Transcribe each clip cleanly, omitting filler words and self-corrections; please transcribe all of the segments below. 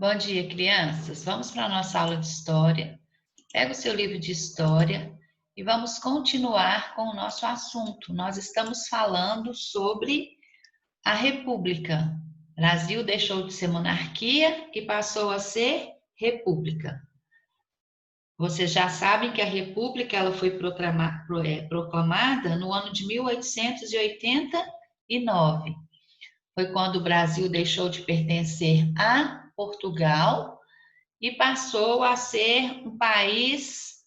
Bom dia, crianças. Vamos para a nossa aula de história. Pega o seu livro de história e vamos continuar com o nosso assunto. Nós estamos falando sobre a República. O Brasil deixou de ser monarquia e passou a ser república. Vocês já sabem que a República ela foi proclamada no ano de 1889. Foi quando o Brasil deixou de pertencer a Portugal e passou a ser um país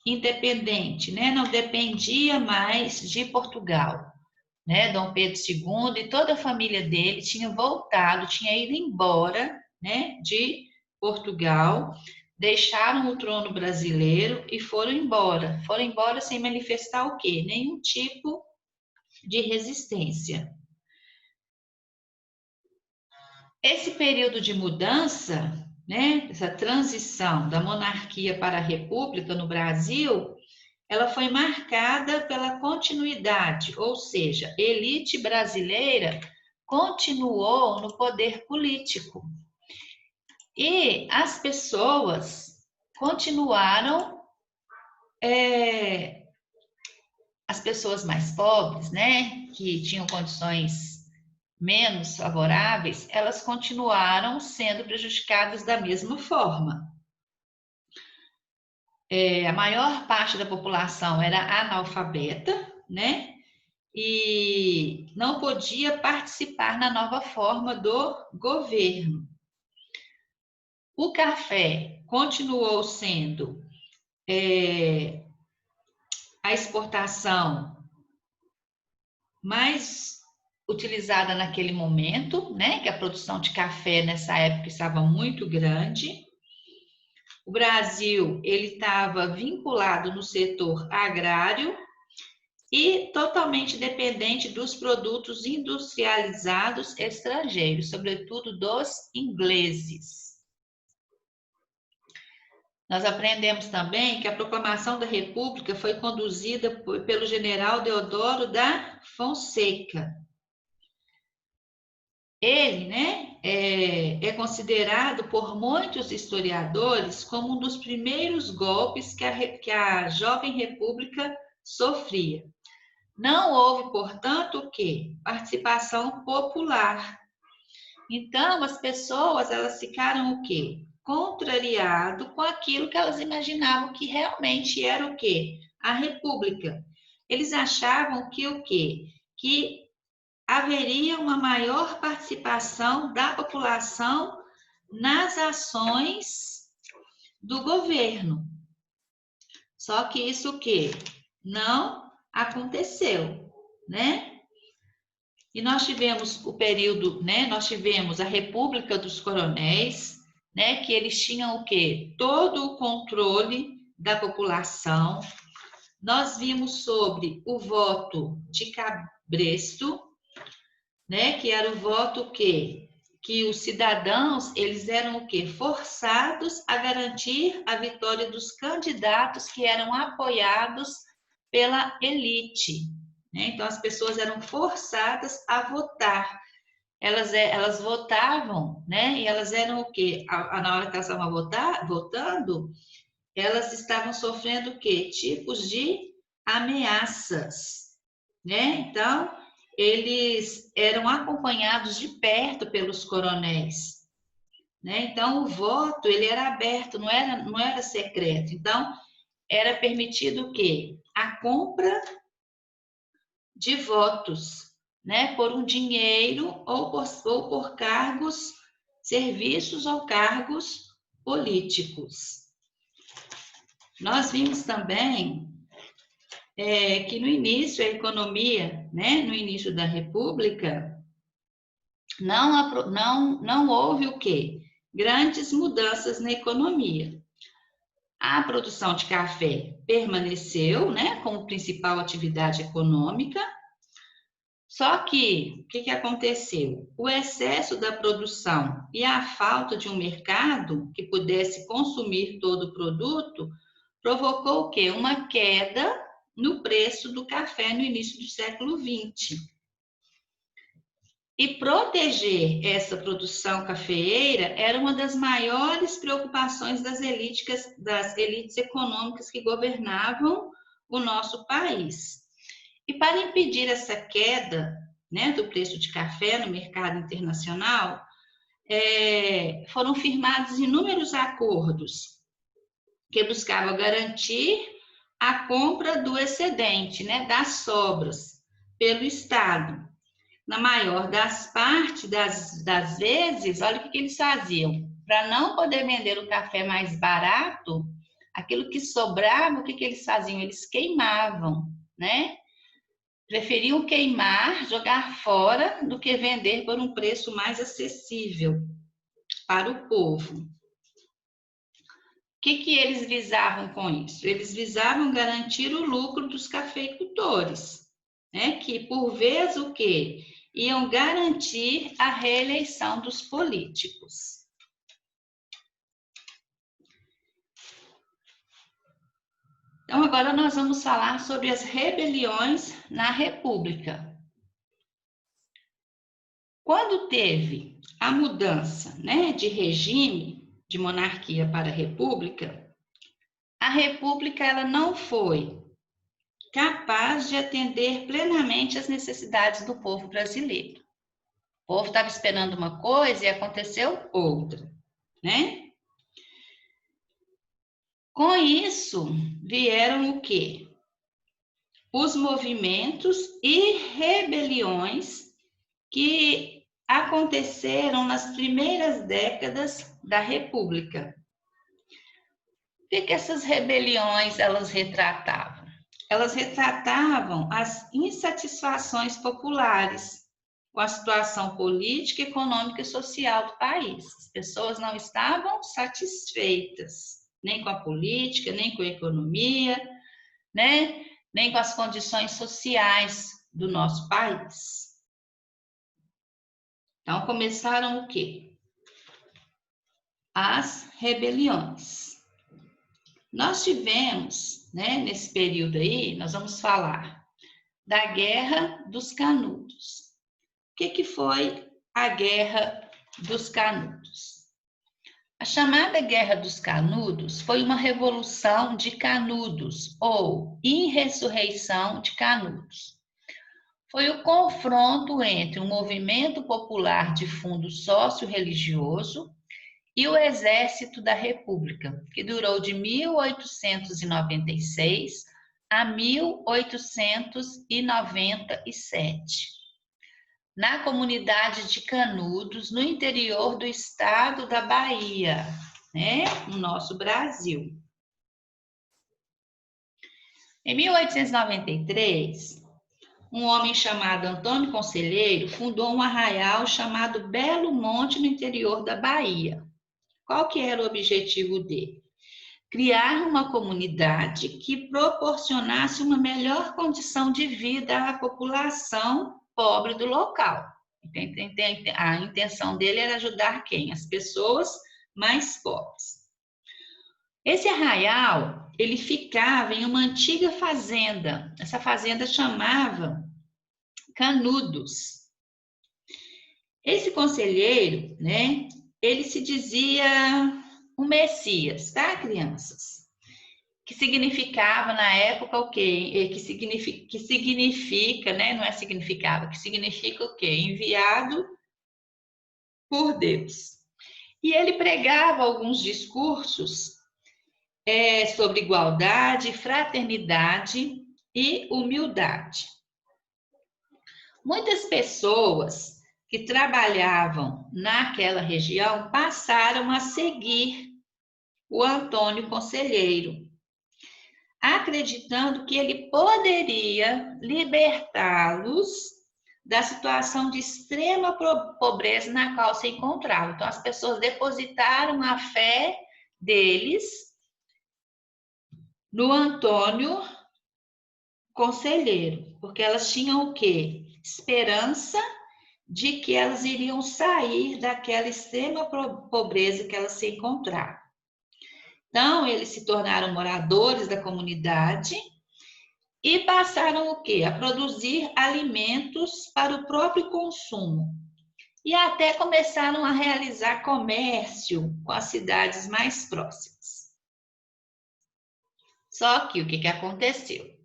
independente, né? Não dependia mais de Portugal, né? Dom Pedro II e toda a família dele tinha voltado, tinha ido embora, né? De Portugal, deixaram o trono brasileiro e foram embora. Foram embora sem manifestar o quê? Nenhum tipo de resistência. Esse período de mudança, né, essa transição da monarquia para a república no Brasil, ela foi marcada pela continuidade, ou seja, a elite brasileira continuou no poder político. E as pessoas continuaram, as pessoas mais pobres, né, que tinham condições menos favoráveis, elas continuaram sendo prejudicadas da mesma forma. A maior parte da população era analfabeta, né? E não podia participar na nova forma do governo. O café continuou sendo a exportação mais utilizada naquele momento, né? Que a produção de café nessa época estava muito grande. O Brasil ele estava vinculado no setor agrário e totalmente dependente dos produtos industrializados estrangeiros, sobretudo dos ingleses. Nós aprendemos também que a proclamação da República foi conduzida pelo general Deodoro da Fonseca. Ele, né, é considerado por muitos historiadores como um dos primeiros golpes que a jovem república sofria. Não houve, portanto, o quê? Participação popular. Então, as pessoas, elas ficaram o quê? Contrariado com aquilo que elas imaginavam que realmente era o quê? A república. Eles achavam que o quê? Que haveria uma maior participação da população nas ações do governo. Só que isso o quê? Não aconteceu, né? E nós tivemos o período, né? Nós tivemos a República dos Coronéis, né? Que eles tinham o quê? Todo o controle da população. Nós vimos sobre o voto de cabresto, né? Que era o voto que os cidadãos, eles eram o quê? Forçados a garantir a vitória dos candidatos que eram apoiados pela elite, né? Então, as pessoas eram forçadas a votar. Elas votavam, né? E elas eram o quê? Na hora que elas estavam votando, elas estavam sofrendo o quê? Tipos de ameaças, né? Então, eles eram acompanhados de perto pelos coronéis, né? Então, o voto, ele era aberto, não era secreto. Então, era permitido o quê? A compra de votos, né? Por um dinheiro ou por cargos, serviços ou cargos políticos. Nós vimos também que no início a economia, né? No início da República, não houve o quê? Grandes mudanças na economia. A produção de café permaneceu, né, como principal atividade econômica. Só que, o que aconteceu? O excesso da produção e a falta de um mercado que pudesse consumir todo o produto provocou o quê? Uma queda no preço do café no início do século XX. E proteger essa produção cafeeira era uma das maiores preocupações das elites econômicas que governavam o nosso país. E para impedir essa queda, né, do preço de café no mercado internacional, foram firmados inúmeros acordos que buscavam garantir a compra do excedente, né, das sobras, pelo Estado. Na maior das partes das vezes, olha o que eles faziam. Para não poder vender o café mais barato, aquilo que sobrava, o que eles faziam? Eles queimavam, né? Preferiam queimar, jogar fora, do que vender por um preço mais acessível para o povo. O que eles visavam com isso? Eles visavam garantir o lucro dos cafeicultores, né? Que por vezes o quê? Iam garantir a reeleição dos políticos. Então, agora nós vamos falar sobre as rebeliões na República. Quando teve a mudança, né, de regime, de monarquia para a República ela não foi capaz de atender plenamente as necessidades do povo brasileiro. O povo estava esperando uma coisa e aconteceu outra, né? Com isso, vieram o quê? Os movimentos e rebeliões que aconteceram nas primeiras décadas da República. O que essas rebeliões elas retratavam? Elas retratavam as insatisfações populares com a situação política, econômica e social do país. As pessoas não estavam satisfeitas, nem com a política, nem com a economia, né? Nem com as condições sociais do nosso país. Então, começaram o quê? As rebeliões. Nós tivemos, né, nesse período aí, nós vamos falar da Guerra dos Canudos. O que foi a Guerra dos Canudos? A chamada Guerra dos Canudos foi uma revolução de Canudos, ou insurreição de Canudos. Foi o confronto entre um movimento popular de fundo sócio-religioso e o Exército da República, que durou de 1896 a 1897, na comunidade de Canudos, no interior do estado da Bahia, né, no nosso Brasil. Em 1893, um homem chamado Antônio Conselheiro fundou um arraial chamado Belo Monte, no interior da Bahia. Qual que era o objetivo dele? Criar uma comunidade que proporcionasse uma melhor condição de vida à população pobre do local. A intenção dele era ajudar quem? As pessoas mais pobres. Esse arraial, ele ficava em uma antiga fazenda. Essa fazenda chamava Canudos. Esse conselheiro, né, ele se dizia o Messias, tá, crianças? Que significava na época o quê? Que significa, né? Não é significava, que significa o quê? Enviado por Deus. E ele pregava alguns discursos sobre igualdade, fraternidade e humildade. Muitas pessoas que trabalhavam naquela região passaram a seguir o Antônio Conselheiro, acreditando que ele poderia libertá-los da situação de extrema pobreza na qual se encontravam. Então, as pessoas depositaram a fé deles no Antônio Conselheiro, porque elas tinham o quê? Esperança de que elas iriam sair daquela extrema pobreza que elas se encontravam. Então, eles se tornaram moradores da comunidade e passaram o quê? A produzir alimentos para o próprio consumo. e até começaram a realizar comércio com as cidades mais próximas. Só que o que aconteceu?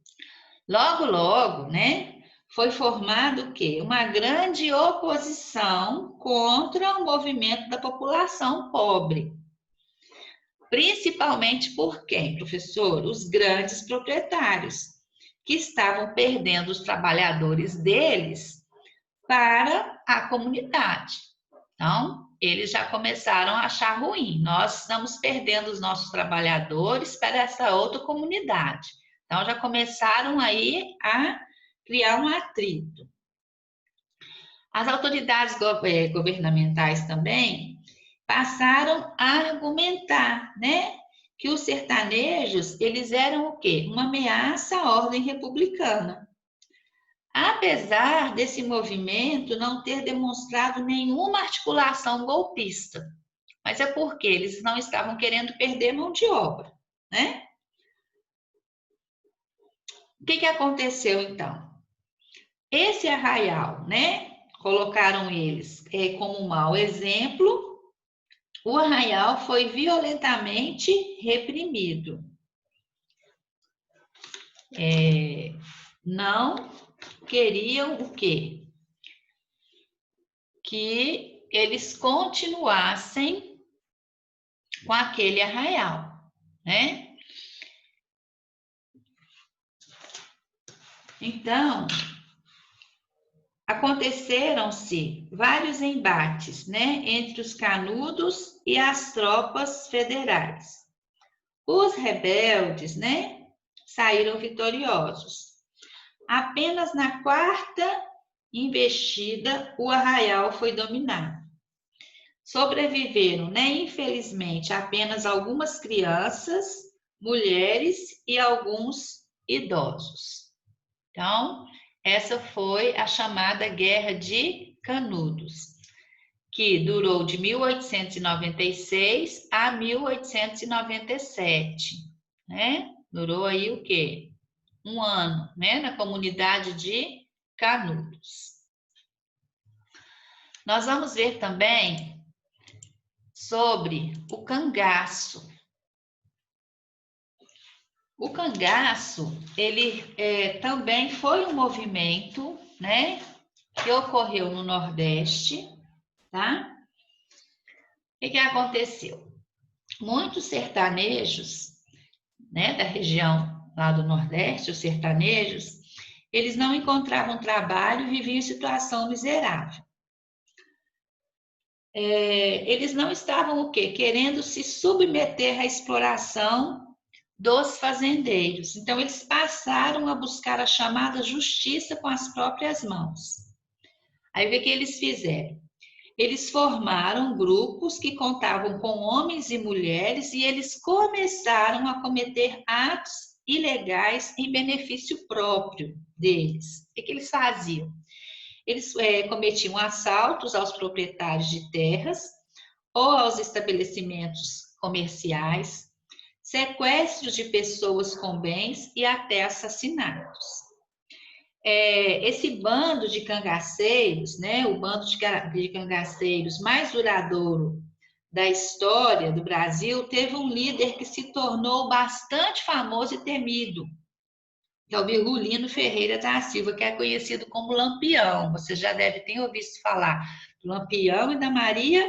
Logo, logo, né, foi formado o quê? Uma grande oposição contra o movimento da população pobre. Principalmente por quem, professor? Os grandes proprietários, que estavam perdendo os trabalhadores deles para a comunidade. Então, eles já começaram a achar ruim. Nós estamos perdendo os nossos trabalhadores para essa outra comunidade. Então, já começaram aí a criar um atrito. As autoridades governamentais também passaram a argumentar, né, que os sertanejos, eles eram o quê? Uma ameaça à ordem republicana. Apesar desse movimento não ter demonstrado nenhuma articulação golpista, mas é porque eles não estavam querendo perder mão de obra, né? O que aconteceu então? Esse arraial, né? Colocaram eles como um mau exemplo. O arraial foi violentamente reprimido. Não queriam o quê? Que eles continuassem com aquele arraial, né? Então, aconteceram-se vários embates, né, entre os canudos e as tropas federais. Os rebeldes, né, saíram vitoriosos. Apenas na quarta investida, o arraial foi dominado. Sobreviveram, né, infelizmente, apenas algumas crianças, mulheres e alguns idosos. Então, essa foi a chamada Guerra de Canudos, que durou de 1896 a 1897, né? Durou aí o quê? Um ano, né? Na comunidade de Canudos. Nós vamos ver também sobre o cangaço. O cangaço, ele também foi um movimento, né, que ocorreu no Nordeste, tá? O que aconteceu? Muitos sertanejos, né, da região lá do Nordeste, os sertanejos, eles não encontravam trabalho e viviam em situação miserável. Eles não estavam o quê? Querendo se submeter à exploração dos fazendeiros. Então, eles passaram a buscar a chamada justiça com as próprias mãos. Aí, o que eles fizeram? Eles formaram grupos que contavam com homens e mulheres e eles começaram a cometer atos ilegais em benefício próprio deles. O que eles faziam? Eles cometiam assaltos aos proprietários de terras ou aos estabelecimentos comerciais, sequestros de pessoas com bens e até assassinatos. Esse bando de cangaceiros, né, o bando de cangaceiros mais duradouro da história do Brasil, teve um líder que se tornou bastante famoso e temido, que é o Virgulino Ferreira da Silva, que é conhecido como Lampião. Você já deve ter ouvido falar do Lampião e da Maria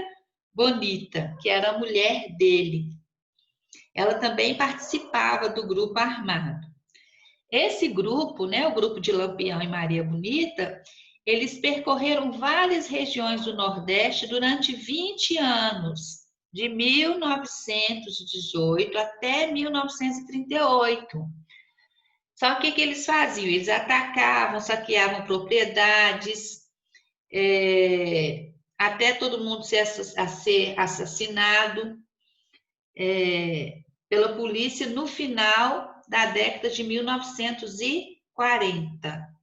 Bonita, que era a mulher dele. Ela também participava do grupo armado. Esse grupo, né, o grupo de Lampião e Maria Bonita, eles percorreram várias regiões do Nordeste durante 20 anos, de 1918 até 1938. Só que o que eles faziam? Eles atacavam, saqueavam propriedades, até todo mundo ser assassinado pela polícia no final da década de 1940.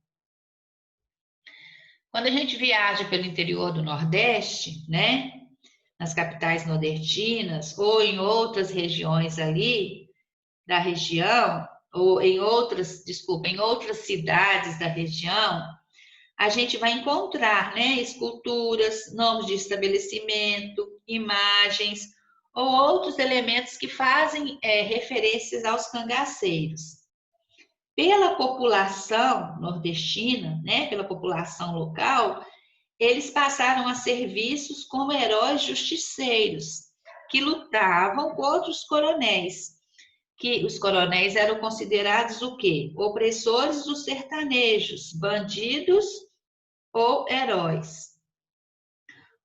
Quando a gente viaja pelo interior do Nordeste, né, nas capitais nordestinas ou em outras regiões ali da região, ou em outras cidades da região, a gente vai encontrar, né, esculturas, nomes de estabelecimento, imagens ou outros elementos que fazem referências aos cangaceiros. Pela população nordestina, né, pela população local, eles passaram a ser vistos como heróis justiceiros, que lutavam contra os coronéis, que os coronéis eram considerados o quê? Opressores dos sertanejos, bandidos ou heróis.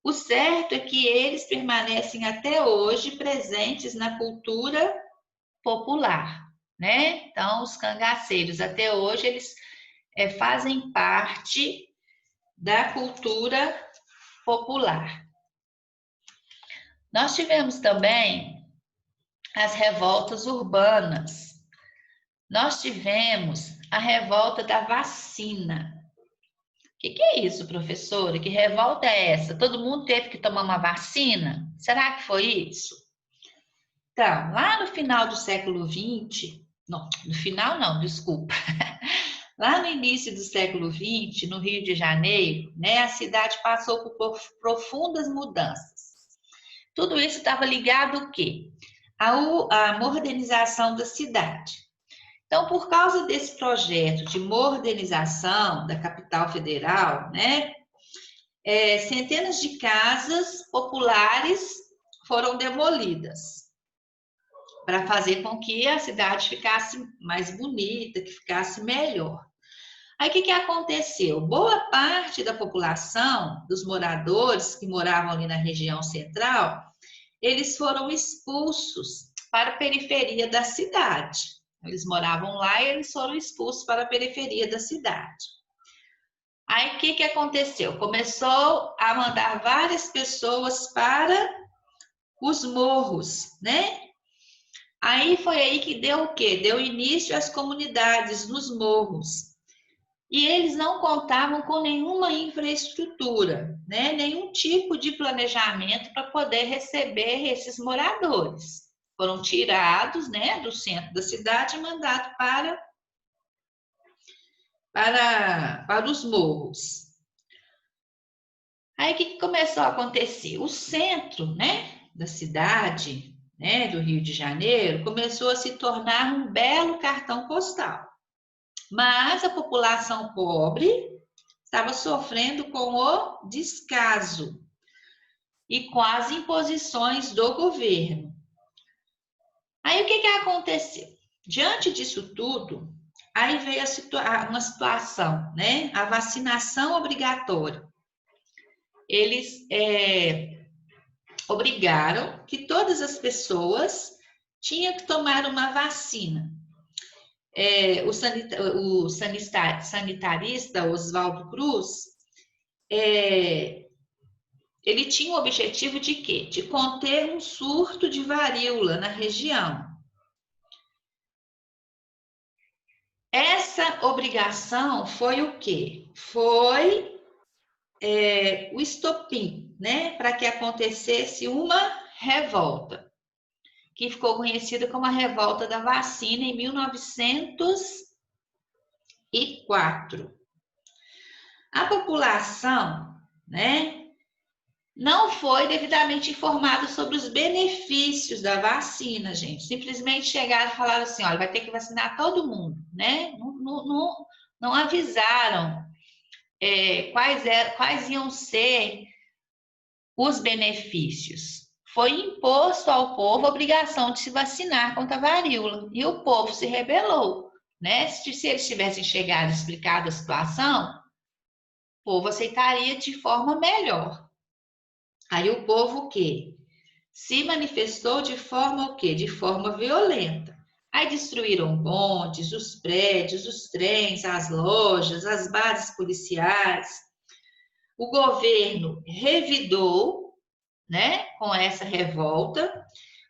O certo é que eles permanecem até hoje presentes na cultura popular, né? Então, os cangaceiros até hoje eles fazem parte da cultura popular. Nós tivemos também as revoltas urbanas. Nós tivemos a revolta da vacina. O que é isso, professora? Que revolta é essa? Todo mundo teve que tomar uma vacina? Será que foi isso? Então, lá no final do século XX, não, no final não, desculpa. Lá no início do século XX, no Rio de Janeiro, né, a cidade passou por profundas mudanças. Tudo isso estava ligado ao quê? À modernização da cidade. Então, por causa desse projeto de modernização da capital federal, né, centenas de casas populares foram demolidas para fazer com que a cidade ficasse mais bonita, que ficasse melhor. Aí o que aconteceu? Boa parte da população, dos moradores que moravam ali na região central, eles foram expulsos para a periferia da cidade. Eles moravam lá e eles foram expulsos para a periferia da cidade. Aí o que aconteceu? Começou a mandar várias pessoas para os morros, né? Aí foi aí que deu o quê? Deu início às comunidades nos morros. E eles não contavam com nenhuma infraestrutura, né? Nenhum tipo de planejamento para poder receber esses moradores. Foram tirados, né, do centro da cidade e mandados para os morros. Aí o que começou a acontecer? O centro, né, da cidade, né, do Rio de Janeiro, começou a se tornar um belo cartão postal. Mas a população pobre estava sofrendo com o descaso e com as imposições do governo. Aí o que aconteceu? Diante disso tudo, aí veio uma situação, né? A vacinação obrigatória. Eles obrigaram que todas as pessoas tinham que tomar uma vacina. O sanitarista Oswaldo Cruz, ele tinha o objetivo de quê? De conter um surto de varíola na região. Essa obrigação foi o quê? Foi o estopim, né? Para que acontecesse uma revolta, que ficou conhecida como a Revolta da Vacina em 1904. A população, né, não foi devidamente informada sobre os benefícios da vacina, gente. Simplesmente chegaram e falaram assim, olha, vai ter que vacinar todo mundo, né? Não avisaram quais iam ser os benefícios. Foi imposto ao povo a obrigação de se vacinar contra a varíola. E o povo se rebelou, né? Se eles tivessem chegado e explicado a situação, o povo aceitaria de forma melhor. Aí o povo o quê? Se manifestou de forma o quê? De forma violenta. Aí destruíram bondes, os prédios, os trens, as lojas, as bases policiais. O governo revidou, né, com essa revolta,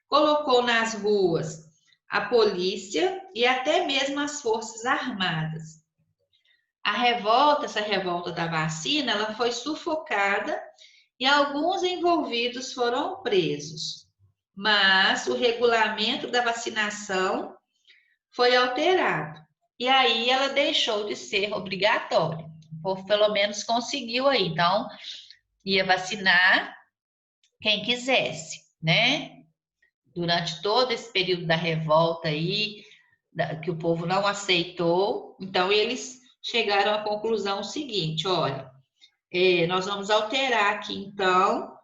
colocou nas ruas a polícia e até mesmo as forças armadas. Essa revolta da vacina, ela foi sufocada e alguns envolvidos foram presos. Mas o regulamento da vacinação foi alterado. E aí ela deixou de ser obrigatória. o povo pelo menos conseguiu aí. Então, ia vacinar quem quisesse, né? Durante todo esse período da revolta aí, que o povo não aceitou, então eles chegaram à conclusão seguinte: olha, nós vamos alterar aqui então,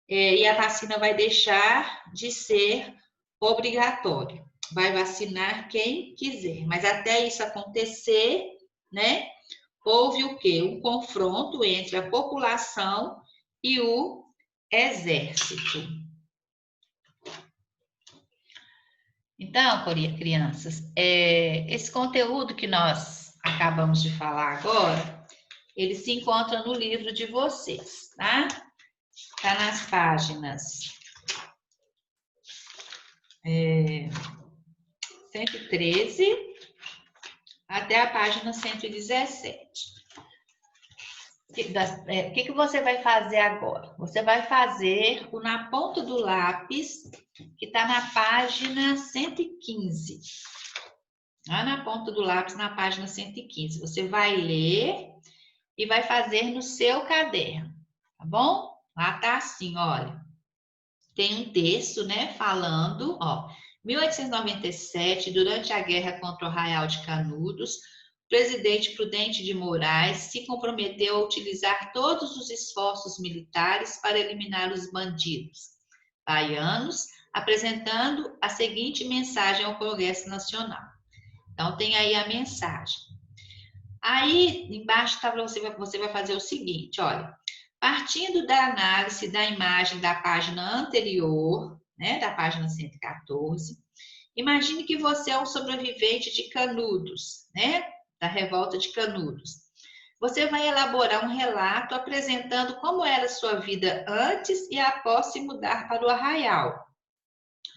e a vacina vai deixar de ser obrigatória. Vai vacinar quem quiser, mas até isso acontecer, né? Houve o quê? Um confronto entre a população e o exército. Então, crianças, esse conteúdo que nós acabamos de falar agora, ele se encontra no livro de vocês, tá? Está nas páginas 113 até a página 117. O que você vai fazer agora? Você vai fazer o na ponta do lápis, que está na página 115. Lá na ponta do lápis, na página 115. Você vai ler e vai fazer no seu caderno, tá bom? Lá tá assim, olha. Tem um texto, né, falando, ó, 1897, durante a guerra contra o Arraial de Canudos, o presidente Prudente de Moraes se comprometeu a utilizar todos os esforços militares para eliminar os bandidos baianos, apresentando a seguinte mensagem ao Congresso Nacional. Então, tem aí a mensagem. Aí, embaixo, tá, você vai fazer o seguinte, olha. Partindo da análise da imagem da página anterior, né, da página 114, imagine que você é um sobrevivente de Canudos, né, da revolta de Canudos. Você vai elaborar um relato apresentando como era a sua vida antes e após se mudar para o Arraial.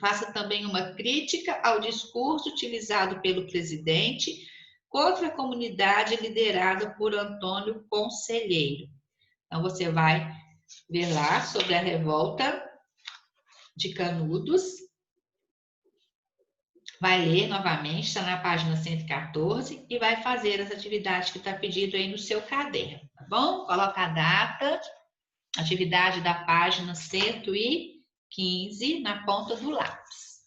Faça também uma crítica ao discurso utilizado pelo presidente contra a comunidade liderada por Antônio Conselheiro. Então, você vai ver lá sobre a revolta de Canudos. Vai ler novamente, está na página 114, e vai fazer as atividades que está pedido aí no seu caderno, tá bom? Coloca a data, atividade da página 115 na ponta do lápis.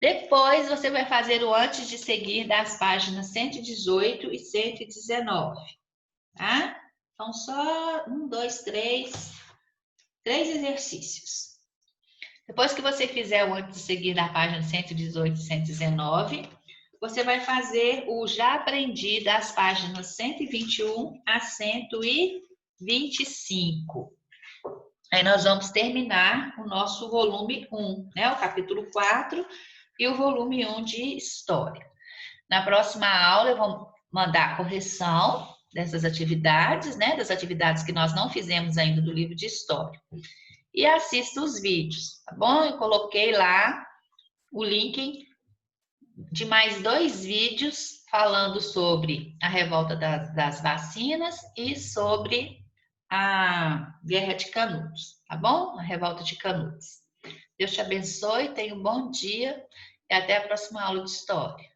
Depois, você vai fazer o antes de seguir das páginas 118 e 119, tá? São só 3 exercícios. Depois que você fizer o antes de seguir da página 118 e 119, você vai fazer o já aprendi das páginas 121 a 125. Aí nós vamos terminar o nosso volume 1, né? O capítulo 4 e o volume 1 de História. Na próxima aula eu vou mandar a correção dessas atividades, né? Das atividades que nós não fizemos ainda do livro de História. E assista os vídeos, tá bom? Eu coloquei lá o link de mais 2 vídeos falando sobre a revolta das vacinas e sobre a Guerra de Canudos, tá bom? A revolta de Canudos. Deus te abençoe, tenha um bom dia e até a próxima aula de História.